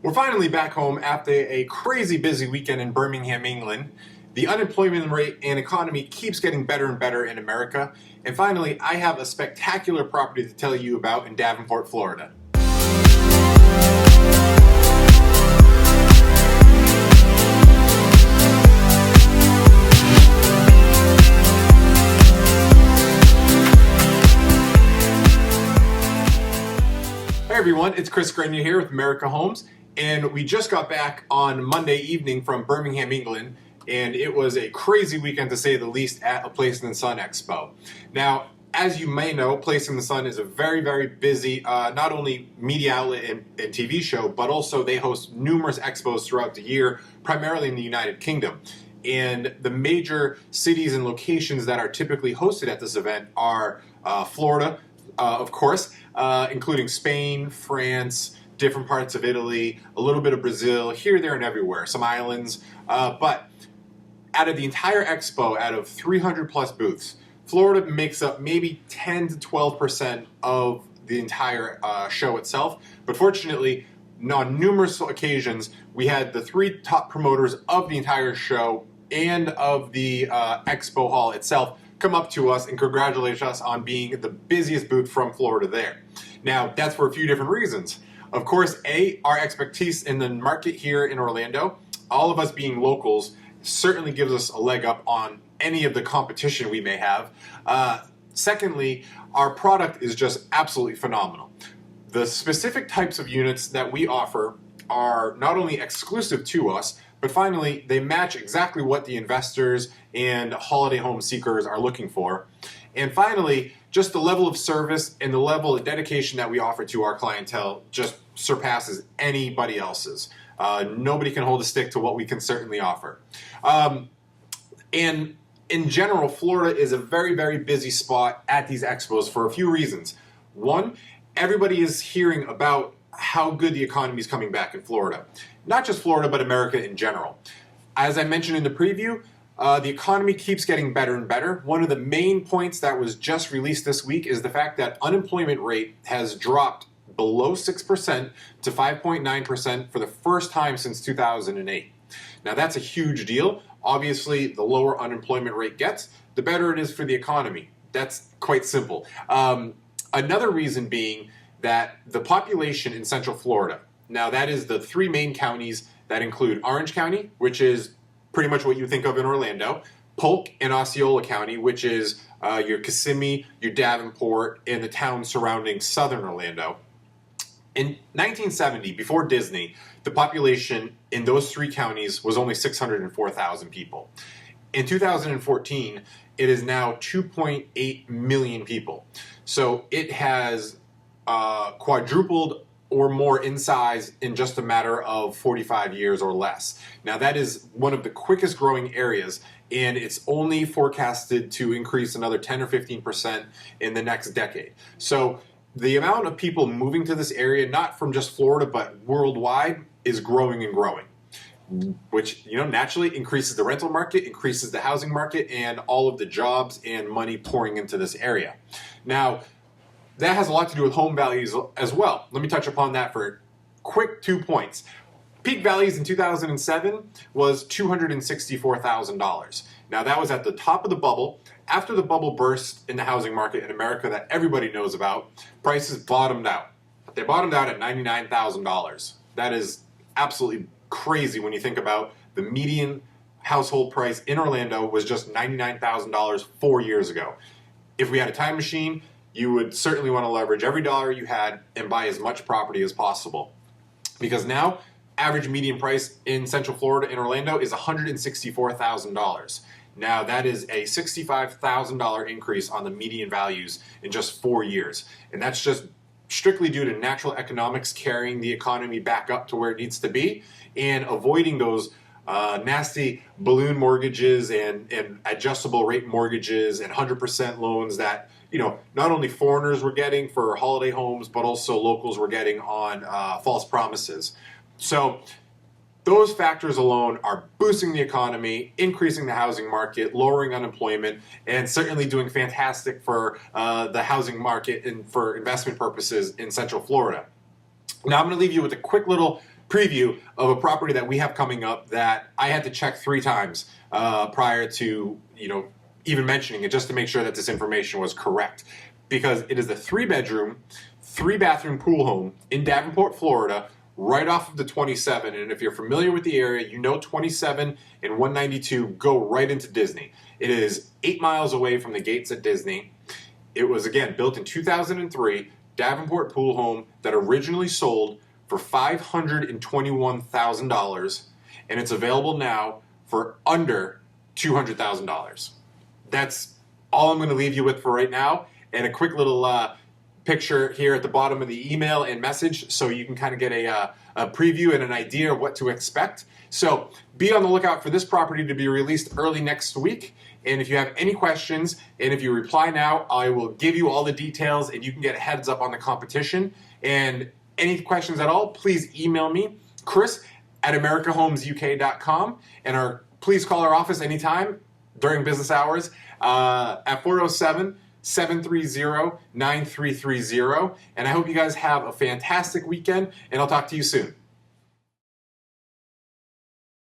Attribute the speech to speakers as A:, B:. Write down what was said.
A: We're finally back home after a crazy busy weekend in Birmingham, England. The unemployment rate and economy keeps getting better and better in America. And finally, I have a spectacular property to tell you about in Davenport, Florida. Hey everyone, it's Chris Grenier here with America Homes. And we just got back on Monday evening from Birmingham, England, and it was a crazy weekend to say the least at a Place in the Sun Expo. Now, as you may know, Place in the Sun is a very, very busy, not only media outlet and TV show, but also they host numerous expos throughout the year, primarily in the United Kingdom. And the major cities and locations that are typically hosted at this event are Florida, of course, including Spain, France, different parts of Italy, a little bit of Brazil, here, there, and everywhere, some islands. But out of the entire expo, out of 300 plus booths, Florida makes up maybe 10 to 12% of the entire show itself. But fortunately, on numerous occasions, we had the three top promoters of the entire show and of the expo hall itself come up to us and congratulate us on being the busiest booth from Florida there. Now, that's for a few different reasons. Of course, our expertise in the market here in Orlando, all of us being locals, certainly gives us a leg up on any of the competition we may have. Secondly, our product is just absolutely phenomenal. The specific types of units that we offer are not only exclusive to us, but finally, they match exactly what the investors and holiday home seekers are looking for. And finally, just the level of service and the level of dedication that we offer to our clientele just surpasses anybody else's. Nobody can hold a stick to what we can certainly offer. And in general, Florida is a very, very busy spot at these expos for a few reasons. One, everybody is hearing about how good the economy is coming back in Florida. Not just Florida, but America in general. As I mentioned in the preview, the economy keeps getting better and better. One of the main points that was just released this week is the fact that unemployment rate has dropped below 6% to 5.9% for the first time since 2008. Now that's a huge deal. Obviously, the lower unemployment rate gets, the better it is for the economy. That's quite simple. Another reason being that the population in Central Florida, now that is the three main counties that include Orange County, which is pretty much what you think of in Orlando, Polk and Osceola County, which is your Kissimmee, your Davenport, and the towns surrounding southern Orlando. In 1970, before Disney, the population in those three counties was only 604,000 people. In 2014, it is now 2.8 million people. So it has quadrupled or more in size in just a matter of 45 years or less. Now that is one of the quickest growing areas, and it's only forecasted to increase another 10 or 15% in the next decade. So the amount of people moving to this area, not from just Florida, but worldwide, is growing and growing, which naturally increases the rental market, increases the housing market, and all of the jobs and money pouring into this area. Now, that has a lot to do with home values as well. Let me touch upon that for a quick 2 points. Peak values in 2007 was $264,000. Now that was at the top of the bubble. After the bubble burst in the housing market in America that everybody knows about, prices bottomed out. They bottomed out at $99,000. That is absolutely crazy when you think about the median household price in Orlando was just $99,000 4 years ago. If we had a time machine, you would certainly want to leverage every dollar you had and buy as much property as possible. Because now, average median price in Central Florida in Orlando is $164,000. Now that is a $65,000 increase on the median values in just 4 years. And that's just strictly due to natural economics carrying the economy back up to where it needs to be and avoiding those nasty balloon mortgages and adjustable rate mortgages and 100% loans that not only foreigners were getting for holiday homes, but also locals were getting on false promises. So those factors alone are boosting the economy, increasing the housing market, lowering unemployment, and certainly doing fantastic for the housing market and for investment purposes in Central Florida. Now I'm going to leave you with a quick little preview of a property that we have coming up that I had to check 3 times prior to even mentioning it, just to make sure that this information was correct, because it is the 3-bedroom, 3-bathroom pool home in Davenport, Florida, right off of the 27. And if you're familiar with the area, 27 and 192 go right into Disney. It is 8 miles away from the gates at Disney. It was, again, built in 2003, Davenport pool home that originally sold for $521,000, and it's available now for under $200,000. That's all I'm going to leave you with for right now, and a quick little picture here at the bottom of the email and message so you can kind of get a preview and an idea of what to expect. So be on the lookout for this property to be released early next week. And if you have any questions, and if you reply now, I will give you all the details and you can get a heads up on the competition. And any questions at all, please email me, Chris@AmericaHomesUK.com, and please call our office anytime during business hours at 407-730-9330. And I hope you guys have a fantastic weekend, and I'll talk to you soon.